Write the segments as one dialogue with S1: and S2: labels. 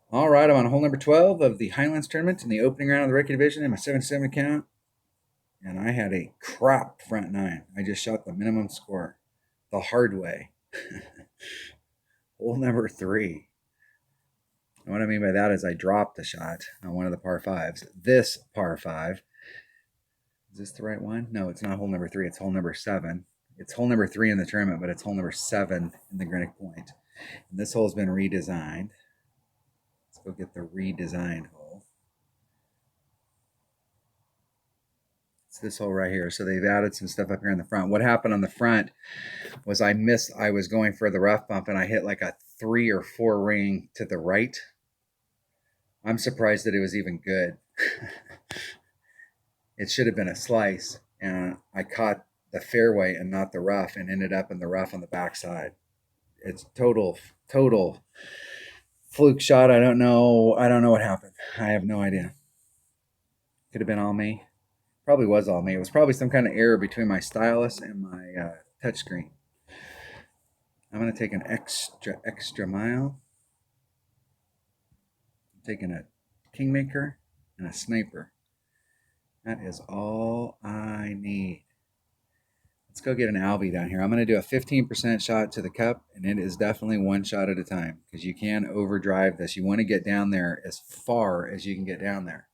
S1: All right, I'm on hole number 12 of the Highlands tournament in the opening round of the Rookie Division in my 77 count, and I had a crap front nine. I just shot the minimum score the hard way. Hole number 3. And what I mean by that is I dropped a shot on one of the par fives. This par five. Is this the right one? No, it's not hole number 3. It's hole number 7. It's hole number 3 in the tournament, but it's hole number 7 in the Greenwich Point. And this hole's been redesigned. Let's go get the redesigned hole. It's this hole right here. So they've added some stuff up here in the front. What happened on the front was I was going for the rough bump and I hit like a 3 or 4 ring to the right. I'm surprised that it was even good. It should have been a slice, and I caught the fairway and not the rough and ended up in the rough on the backside. It's total fluke shot. I don't know what happened. I have no idea. Could have been all me. Probably was all me. It was probably some kind of error between my stylus and my touchscreen. I'm going to take an extra mile. I'm taking a Kingmaker and a Sniper. That is all I need. Let's go get an Alvy down here. I'm going to do a 15% shot to the cup, and it is definitely one shot at a time because you can overdrive this. You want to get down there as far as you can get down there.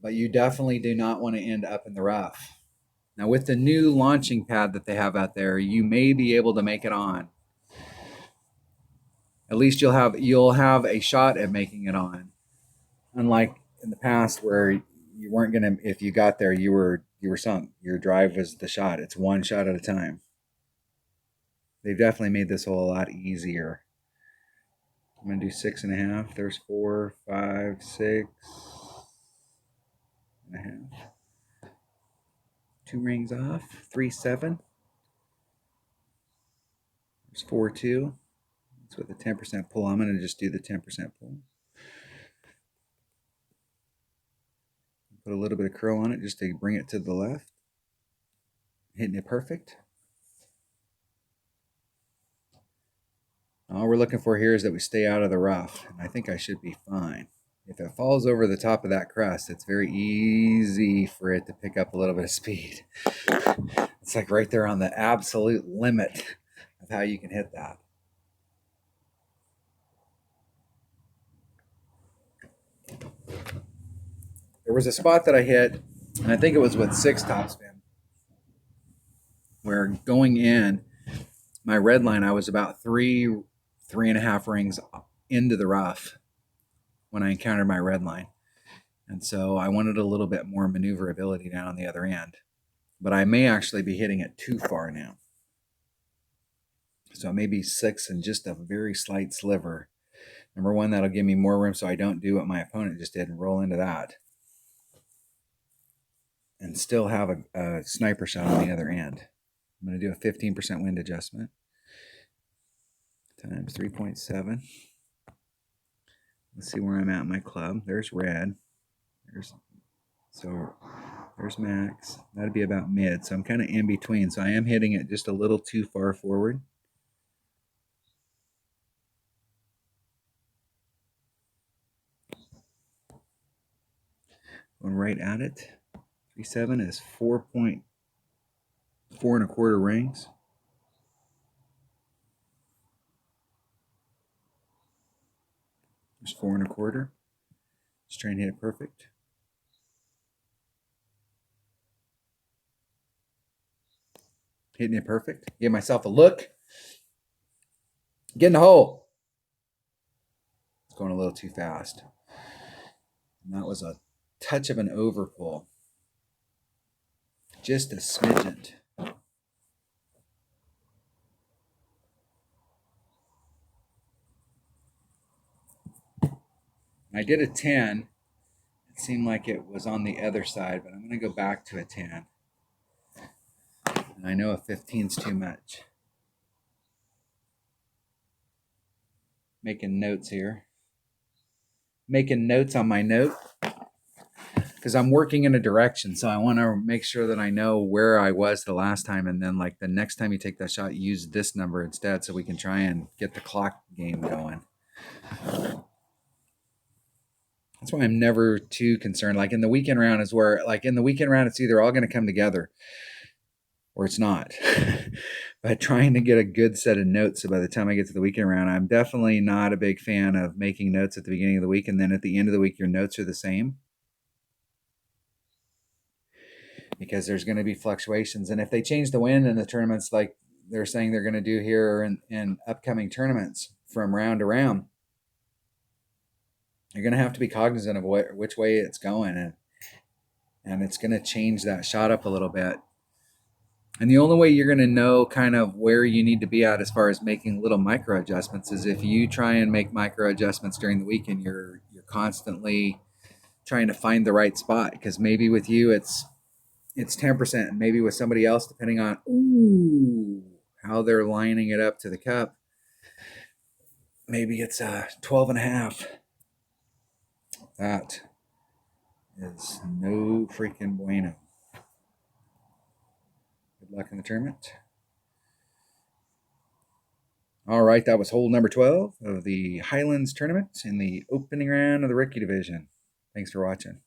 S1: But you definitely do not want to end up in the rough. Now, with the new launching pad that they have out there, you may be able to make it on. At least you'll have a shot at making it on. Unlike in the past where you weren't gonna, if you got there, you were sunk. Your drive was the shot. It's one shot at a time. They've definitely made this hole a lot easier. I'm gonna do 6.5. There's 4, 5, 6.5. 2 rings off. 3, 7. There's 4, 2. That's with a 10% pull. I'm gonna just do the 10% pull. Put a little bit of curl on it just to bring it to the left. Hitting it perfect. All we're looking for here is that we stay out of the rough, and I think I should be fine. If it falls over the top of that crest, it's very easy for it to pick up a little bit of speed. It's like right there on the absolute limit of how you can hit that. There was a spot that I hit, and I think it was with 6 topspin, where going in, my red line, I was about 3.5 rings into the rough when I encountered my red line. And so I wanted a little bit more maneuverability down on the other end. But I may actually be hitting it too far now. So maybe 6 and just a very slight sliver. Number one, that'll give me more room so I don't do what my opponent just did and roll into that. And still have a sniper shot on the other end. I'm going to do a 15% wind adjustment times 3.7. Let's see where I'm at in my club. There's red. There's max. That'd be about mid. So I'm kind of in between. So I am hitting it just a little too far forward. Going right at it. 3.7 is 4.4 rings. There's 4.25. Just try and hit it perfect. Hitting it perfect. Give myself a look. Get in the hole. It's going a little too fast. And that was a touch of an overpull. Just a smidgen. I did a 10. It seemed like it was on the other side, but I'm going to go back to a 10. And I know a 15 is too much. Making notes here. Making notes on my note. because I'm working in a direction, so I want to make sure that I know where I was the last time, and then like the next time you take that shot, use this number instead, so we can try and get the clock game going. That's why I'm never too concerned. Like in the weekend round is where, like in the weekend round, it's either all going to come together or it's not. But trying to get a good set of notes, so by the time I get to the weekend round, I'm definitely not a big fan of making notes at the beginning of the week and then at the end of the week your notes are the same, because there's going to be fluctuations. And if they change the wind in the tournaments, like they're saying they're going to do here in upcoming tournaments from round to round, you're going to have to be cognizant of which way it's going, and it's going to change that shot up a little bit. And the only way you're going to know kind of where you need to be at as far as making little micro adjustments is if you try and make micro adjustments during the week and you're constantly trying to find the right spot, because maybe with you it's 10%, and maybe with somebody else, depending on how they're lining it up to the cup, maybe it's 12 and a half. That is no freaking bueno. Good luck in the tournament. All right, that was hole number 12 of the Highlands tournament in the opening round of the rookie division. Thanks for watching.